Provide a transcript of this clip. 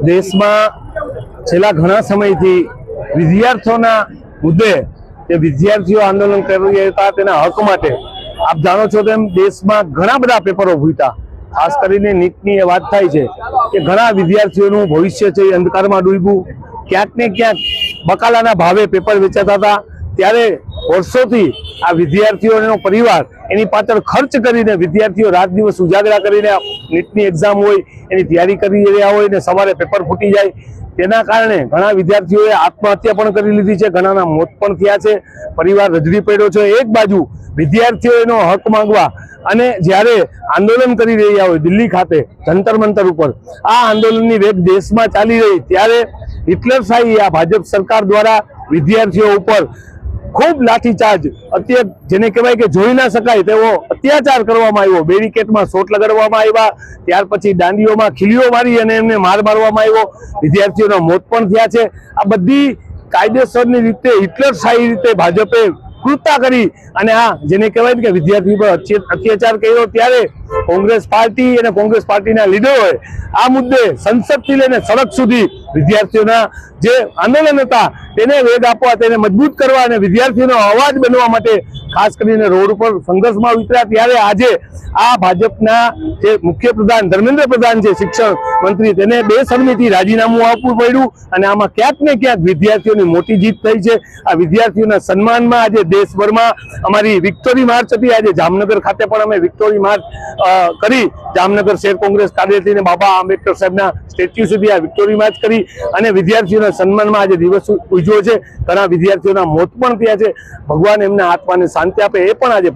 દેશમાં છેલ્લા ઘણા સમયથી વિદ્યાર્થીઓના મુદ્દે જે વિદ્યાર્થીઓ આંદોલન કરી રહ્યા હતા તેના હક માટે આપ જાણો છો તેમ દેશમાં ઘણા બધા પેપરો ફૂટ્યા. ખાસ કરીને નીટની વાત થાય છે કે ઘણા વિદ્યાર્થીઓનું ભવિષ્ય છે એ અંધકારમાં ડૂબ્યું. ક્યાંક ને ક્યાંક બકાલાના ભાવે પેપર વેચાતા હતા. ત્યારે વર્ષોથી આ વિદ્યાર્થીઓનો પરિવાર એની પાછળ ખર્ચ કરીને વિદ્યાર્થીઓ રાત દિવસ ઉજાગરા કરીને નીટની એક્ઝામ હોય એની તૈયારી કરી રહ્યા હોય ને સવારે પેપર ફૂટી જાય. તેના કારણે ઘણા વિદ્યાર્થીઓએ આત્મહત્યા પણ કરી લીધી છે, ઘણાના મોત પણ થયા છે. પરિવાર રજડી પડ્યો છે. એક બાજુ વિદ્યાર્થીઓનો હક માંગવા અને જ્યારે આંદોલન કરી રહ્યા હોય દિલ્હી ખાતે જંતર મંતર ઉપર, આ આંદોલનની વેગ દેશમાં ચાલી રહી ત્યારે હિટલરશાહી આ ભાજપ સરકાર દ્વારા વિદ્યાર્થીઓ ઉપર ખૂબ લાઠીચાર્જ, જેને કહેવાય કે જોઈ ના શકાય તેવો અત્યાચાર કરવામાં આવ્યો. બેરિકેડમાં શોટ લગાડવામાં આવ્યા, ત્યાર પછી દાંડીઓમાં ખીલીઓ મારી અને એમને માર મારવામાં આવ્યો. વિદ્યાર્થીઓના મોત પણ થયા છે. આ બધી કાયદેસરની રીતે હિટલરશાહી રીતે ભાજપે કૃત્યા કરી અને આ જેને કહેવાય કે વિદ્યાર્થી પર અત્યાચાર કર્યો. ત્યારે કોંગ્રેસ પાર્ટી અને કોંગ્રેસ પાર્ટીના લીડરોએ આ મુદ્દે સંસદથી લઈને સડક સુધી વિદ્યાર્થીઓના જે આંદોલન હતા તેને વેગ આપવા, તેને મજબૂત કરવા અને વિદ્યાર્થીઓનો અવાજ બનવા માટે ખાસ કરીને રોડ ઉપર સંઘર્ષમાં ઉતર્યા. ત્યારે આજે આ ભાજપના જે મુખ્યપ્રધાન ધર્મેન્દ્ર પ્રધાન છે, શિક્ષણ મંત્રી, તેને બેશરમીથી રાજીનામું આપવું પડ્યું અને આમાં ક્યાંક ને ક્યાંક વિદ્યાર્થીઓની મોટી જીત થઈ છે. આ વિદ્યાર્થીઓના સન્માનમાં આજે દેશભરમાં અમારી વિક્ટોરી માર્ચ હતી. આજે જામનગર ખાતે પણ અમે વિક્ટોરી માર્ચ કરી. જામનગર શહેર કોંગ્રેસ કાર્યાલયથી બાબા આંબેડકર સાહેબના સ્ટેચ્યુ સુધી આ વિક્ટોરી માર્ચ કરી અને વિદ્યાર્થીઓના સન્માનમાં આજે દિવસ ઉજવ્યો છે. ઘણા વિદ્યાર્થીઓના મોત પણ થયા છે. ભગવાન એમના આત્માને શાંતિ આપે એ પણ આજે